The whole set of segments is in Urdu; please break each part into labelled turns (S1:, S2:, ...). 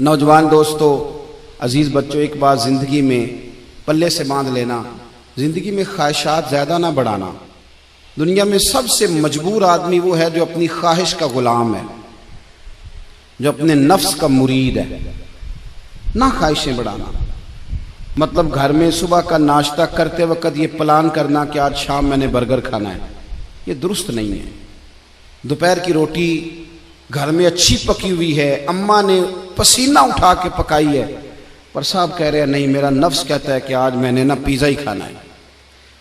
S1: نوجوان دوستو، عزیز بچوں، ایک بات زندگی میں پلے سے باندھ لینا، زندگی میں خواہشات زیادہ نہ بڑھانا۔ دنیا میں سب سے مجبور آدمی وہ ہے جو اپنی خواہش کا غلام ہے، جو اپنے نفس کا مرید ہے۔ نہ خواہشیں بڑھانا، مطلب گھر میں صبح کا ناشتہ کرتے وقت یہ پلان کرنا کہ آج شام میں نے برگر کھانا ہے، یہ درست نہیں ہے۔ دوپہر کی روٹی گھر میں اچھی پکی ہوئی ہے، اماں نے پسینہ اٹھا کے پکائی ہے، پر صاحب کہہ رہے ہیں نہیں، میرا نفس کہتا ہے کہ آج میں نے پیزا ہی کھانا ہے۔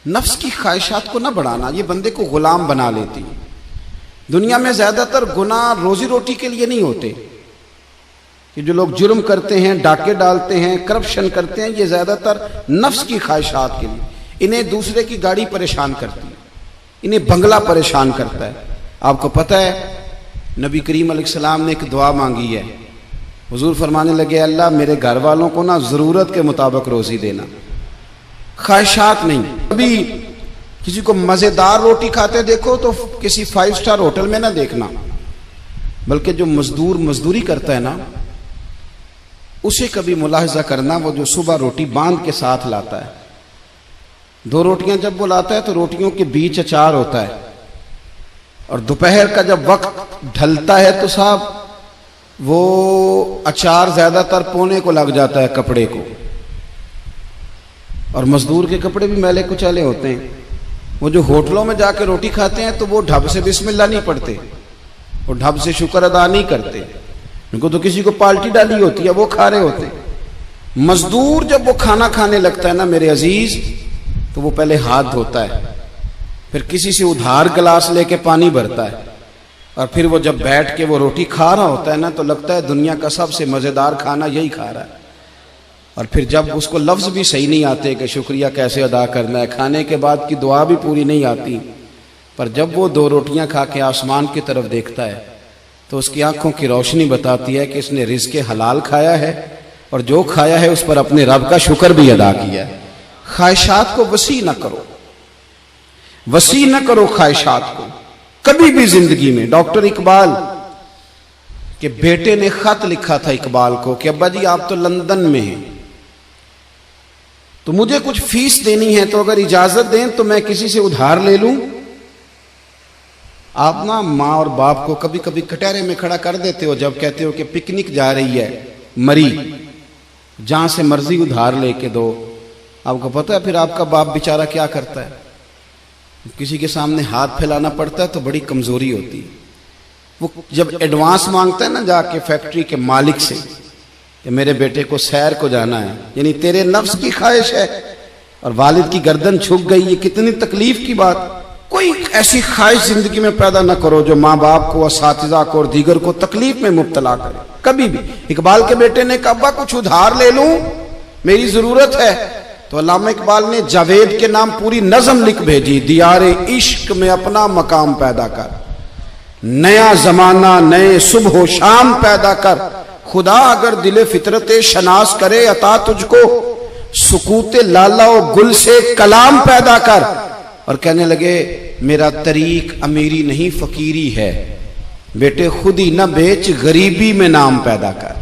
S1: نفس کی خواہشات کو نہ بڑھانا، یہ بندے کو غلام بنا لیتی۔ دنیا میں زیادہ تر گناہ روزی روٹی کے لیے نہیں ہوتے، کہ جو لوگ جرم کرتے ہیں، ڈاکے ڈالتے ہیں، کرپشن کرتے ہیں، یہ زیادہ تر نفس کی خواہشات کے لیے۔ انہیں دوسرے کی گاڑی پریشان کرتی ہے، انہیں بنگلہ پریشان کرتا ہے۔ آپ کو پتہ ہے نبی کریم علیہ السلام نے ایک دعا مانگی ہے، حضور فرمانے لگے اللہ میرے گھر والوں کو نا ضرورت کے مطابق روزی دینا، خواہشات نہیں۔ ابھی کسی کو مزیدار روٹی کھاتے دیکھو تو کسی 5 سٹار ہوٹل میں نہ دیکھنا، بلکہ جو مزدور مزدوری کرتا ہے نا اسے کبھی ملاحظہ کرنا، وہ جو صبح روٹی باندھ کے ساتھ لاتا ہے، 2 روٹیاں جب وہ لاتا ہے تو روٹیوں کے بیچ اچار ہوتا ہے، اور دوپہر کا جب وقت ڈھلتا ہے تو صاحب وہ اچار زیادہ تر پونے کو لگ جاتا ہے کپڑے کو، اور مزدور کے کپڑے بھی میلے کچالے ہوتے ہیں۔ وہ جو ہوٹلوں میں جا کے روٹی کھاتے ہیں تو وہ ڈھب سے بسم اللہ نہیں پڑھتے، وہ ڈھب سے شکر ادا نہیں کرتے، ان کو تو کسی کو پالٹی ڈالی ہوتی ہے، وہ کھا رہے ہوتے۔ مزدور جب وہ کھانا کھانے لگتا ہے نا میرے عزیز، تو وہ پہلے ہاتھ دھوتا ہے، پھر کسی سے ادھار گلاس لے کے پانی بھرتا ہے، اور پھر وہ جب بیٹھ کے وہ روٹی کھا رہا ہوتا ہے نا تو لگتا ہے دنیا کا سب سے مزیدار کھانا یہی کھا رہا ہے۔ اور پھر جب اس کو لفظ بھی صحیح نہیں آتے کہ شکریہ کیسے ادا کرنا ہے، کھانے کے بعد کی دعا بھی پوری نہیں آتی، پر جب وہ 2 روٹیاں کھا کے آسمان کی طرف دیکھتا ہے تو اس کی آنکھوں کی روشنی بتاتی ہے کہ اس نے رزق حلال کھایا ہے، اور جو کھایا ہے اس پر اپنے رب کا شکر بھی ادا کیا ہے۔ خواہشات کو وسیع نہ کرو، وسیع نہ کرو خواہشات کو کبھی بھی زندگی میں۔ ڈاکٹر اقبال کے بیٹے نے خط لکھا تھا اقبال کو کہ ابا جی آپ تو لندن میں ہیں، تو مجھے کچھ فیس دینی ہے، تو اگر اجازت دیں تو میں کسی سے ادھار لے لوں۔ آپ نا ماں اور باپ کو کبھی کبھی کٹہرے میں کھڑا کر دیتے ہو جب کہتے ہو کہ پکنک جا رہی ہے مری، جہاں سے مرضی ادھار لے کے دو۔ آپ کو پتہ ہے پھر آپ کا باپ بیچارہ کیا کرتا ہے؟ کسی کے سامنے ہاتھ پھیلانا پڑتا ہے تو بڑی کمزوری ہوتی ہے۔ وہ جب ایڈوانس مانگتا ہے نا جا کے فیکٹری کے مالک سے کہ میرے بیٹے کو سیر کو جانا ہے، یعنی تیرے نفس کی خواہش ہے اور والد کی گردن جھک گئی، یہ کتنی تکلیف کی بات۔ کوئی ایسی خواہش زندگی میں پیدا نہ کرو جو ماں باپ کو، اساتذہ کو اور دیگر کو تکلیف میں مبتلا کرے کبھی بھی۔ اقبال کے بیٹے نے کہا ابا کچھ ادھار لے لوں، میری ضرورت ہے، تو علامہ اقبال نے جاوید کے نام پوری نظم لکھ بھیجی، دیار عشق میں اپنا مقام پیدا کر، نیا زمانہ نئے صبح و شام پیدا کر، خدا اگر دل فطرت شناس کرے عطا تجھ کو، سکوت لالا و گل سے کلام پیدا کر۔ اور کہنے لگے میرا طریق امیری نہیں فقیری ہے، بیٹے خود ہی نہ بیچ غریبی میں نام پیدا کر۔